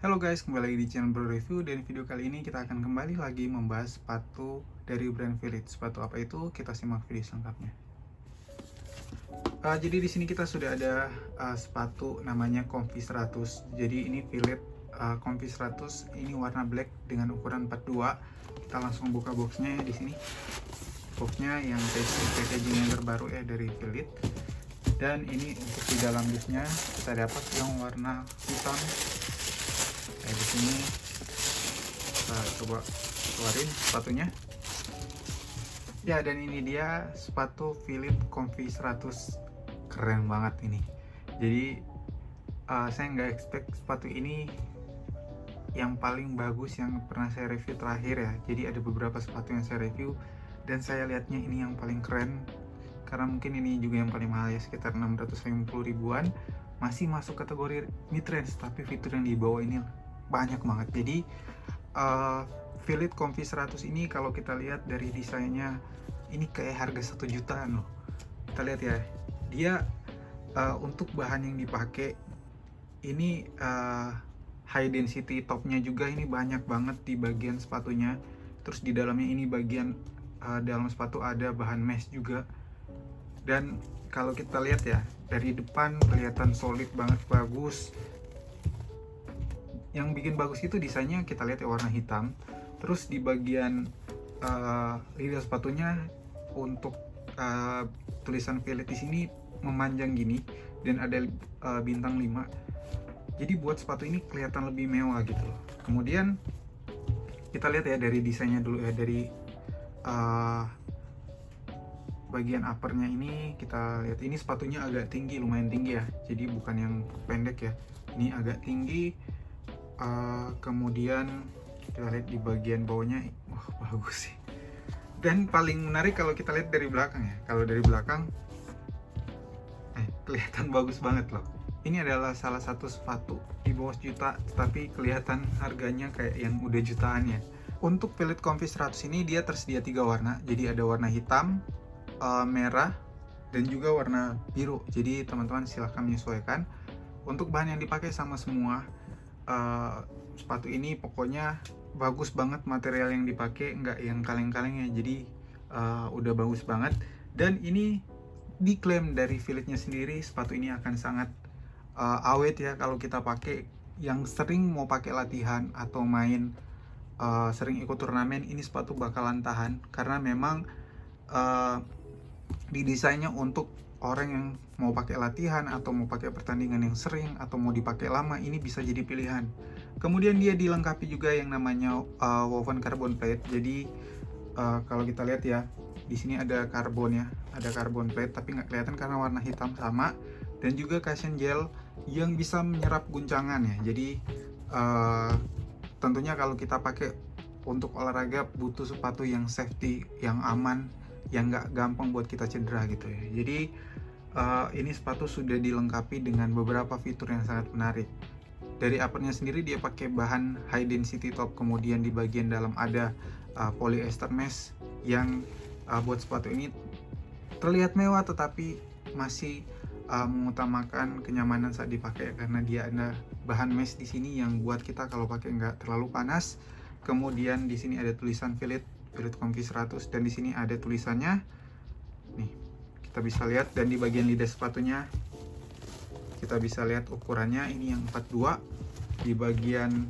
Halo guys, kembali lagi di channel Bro Review. Dan video kali ini kita akan kembali lagi membahas sepatu dari brand Philips. Sepatu apa itu? Kita simak video selengkapnya. Jadi di sini kita sudah ada sepatu namanya Comfy 100. Jadi ini Philips Comfy 100, ini warna black dengan ukuran 42. Kita langsung buka boxnya ya di sini. Boxnya yang packaging yang terbaru ya dari Philips. Dan ini untuk di dalam dusnya kita dapat yang warna hitam. Di sini kita coba keluarin sepatunya ya, dan ini dia sepatu Philips Comfy 100. Keren banget ini. Jadi saya nggak expect sepatu ini yang paling bagus yang pernah saya review terakhir ya. Jadi ada beberapa sepatu yang saya review dan saya lihatnya ini yang paling keren, karena mungkin ini juga yang paling mahal ya, sekitar 650 ribuan. Masih masuk kategori mid-range, tapi fitur yang dibawa ini banyak banget. Jadi Philips Comfy 100 ini kalau kita lihat dari desainnya, ini kayak harga 1 jutaan loh. Kita lihat ya, dia untuk bahan yang dipakai ini high density topnya juga ini banyak banget di bagian sepatunya. Terus di dalamnya ini bagian dalam sepatu ada bahan mesh juga. Dan kalau kita lihat ya, dari depan kelihatan solid banget, bagus. Yang bikin bagus itu desainnya, kita lihat ya, warna hitam. Terus di bagian lidah sepatunya untuk tulisan Philips di sini memanjang gini dan ada bintang 5. Jadi buat sepatu ini kelihatan lebih mewah gitu loh. Kemudian kita lihat ya dari desainnya dulu ya, dari bagian uppernya ini kita lihat, ini sepatunya agak tinggi, lumayan tinggi ya. Jadi bukan yang pendek ya, ini agak tinggi. Kemudian kita lihat di bagian bawahnya, wah bagus sih. Dan paling menarik kalau kita lihat dari belakang ya, kalau dari belakang kelihatan bagus banget loh. Ini adalah salah satu sepatu di bawah juta, tapi kelihatan harganya kayak yang udah jutaan ya. Untuk Philips Comfy 100 ini dia tersedia 3 warna, jadi ada warna hitam, merah, dan juga warna biru. Jadi teman-teman silahkan menyesuaikan. Untuk bahan yang dipakai sama semua. Sepatu ini pokoknya bagus banget, material yang dipakai nggak yang kaleng-kaleng ya, jadi udah bagus banget. Dan ini diklaim dari Philipsnya sendiri, sepatu ini akan sangat awet ya kalau kita pakai. Yang sering mau pakai latihan atau main sering ikut turnamen, ini sepatu bakalan tahan, karena memang didesainnya untuk orang yang mau pakai latihan atau mau pakai pertandingan yang sering atau mau dipakai lama, ini bisa jadi pilihan. Kemudian dia dilengkapi juga yang namanya woven carbon plate. Jadi kalau kita lihat ya, di sini ada karbon ya, ada carbon plate tapi nggak kelihatan karena warna hitam sama, dan juga cushion gel yang bisa menyerap guncangan ya. Jadi tentunya kalau kita pakai untuk olahraga butuh sepatu yang safety, yang aman, yang nggak gampang buat kita cedera gitu ya. Jadi ini sepatu sudah dilengkapi dengan beberapa fitur yang sangat menarik. Dari uppernya sendiri dia pakai bahan high density top, kemudian di bagian dalam ada polyester mesh yang buat sepatu ini terlihat mewah, tetapi masih mengutamakan kenyamanan saat dipakai, karena dia ada bahan mesh di sini yang buat kita kalau pakai nggak terlalu panas. Kemudian di sini ada tulisan Philips Comfy 100, dan di sini ada tulisannya nih, kita bisa lihat. Dan di bagian lidah sepatunya kita bisa lihat ukurannya, ini yang 42. Di bagian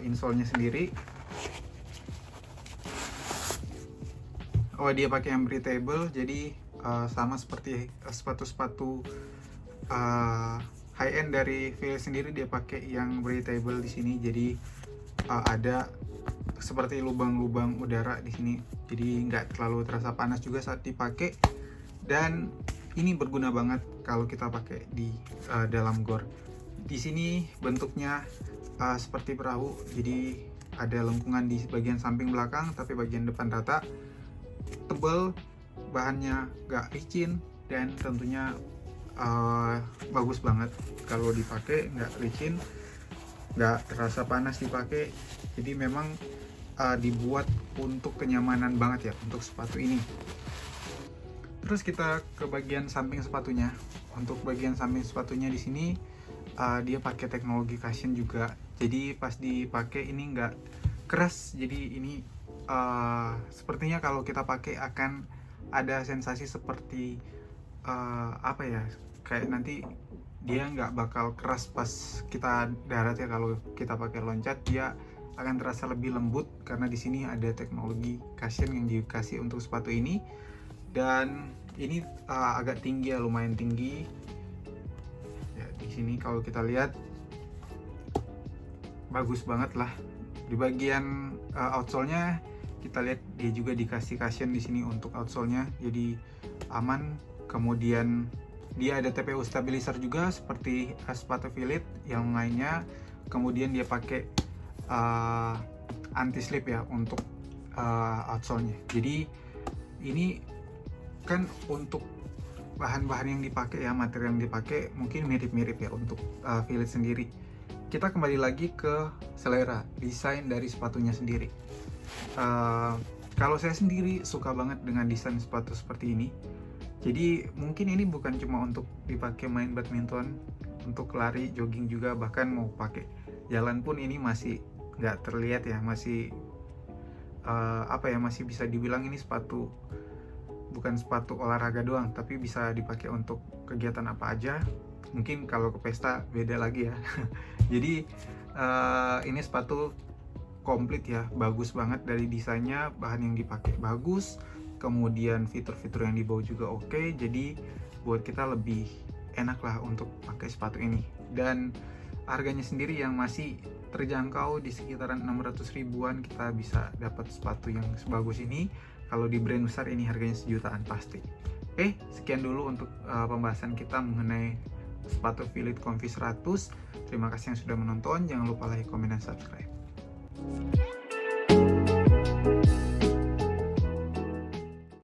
insole-nya sendiri, dia pakai yang breathable, jadi sama seperti sepatu-sepatu high end dari Philips sendiri, dia pakai yang breathable di sini. Jadi ada seperti lubang-lubang udara di sini, jadi nggak terlalu terasa panas juga saat dipakai. Dan ini berguna banget kalau kita pakai di dalam gor. Di sini bentuknya seperti perahu, jadi ada lengkungan di bagian samping belakang, tapi bagian depan rata, tebal, bahannya nggak licin, dan tentunya bagus banget kalau dipakai, nggak licin, nggak terasa panas dipakai. Jadi memang dibuat untuk kenyamanan banget ya untuk sepatu ini. Terus kita ke bagian samping sepatunya. Untuk bagian samping sepatunya di sini dia pakai teknologi cushion juga. Jadi pas dipakai ini nggak keras. Jadi ini sepertinya kalau kita pakai akan ada sensasi seperti apa ya? Kayak nanti dia nggak bakal keras pas kita darat ya. Kalau kita pakai loncat dia akan terasa lebih lembut karena di sini ada teknologi cushion yang dikasih untuk sepatu ini. Dan ini agak tinggi ya, lumayan tinggi. Ya, di sini kalau kita lihat bagus banget lah. Di bagian outsole-nya kita lihat dia juga dikasih cushion di sini untuk outsole-nya, jadi aman. Kemudian dia ada TPU stabilizer juga seperti sepatu Philips yang lainnya. Kemudian dia pakai anti slip ya untuk outsole-nya. Jadi ini kan untuk bahan-bahan yang dipakai ya, material yang dipakai mungkin mirip-mirip ya untuk Philips sendiri. Kita kembali lagi ke selera desain dari sepatunya sendiri. Kalau saya sendiri suka banget dengan desain sepatu seperti ini. Jadi mungkin ini bukan cuma untuk dipakai main badminton, untuk lari, jogging juga, bahkan mau pakai jalan pun ini masih nggak terlihat ya, masih masih bisa dibilang ini sepatu bukan sepatu olahraga doang, tapi bisa dipakai untuk kegiatan apa aja. Mungkin kalau ke pesta beda lagi ya. Jadi ini sepatu komplit ya, bagus banget dari desainnya, bahan yang dipakai bagus, kemudian fitur-fitur yang dibawa juga oke. Jadi buat kita lebih enak lah untuk pakai sepatu ini. Dan harganya sendiri yang masih terjangkau di sekitaran 600 ribuan kita bisa dapat sepatu yang sebagus ini. Kalau di brand besar ini harganya sejutaan pasti. Oke, sekian dulu untuk pembahasan kita mengenai sepatu Philips Comfy 100. Terima kasih yang sudah menonton. Jangan lupa like, komen, dan subscribe.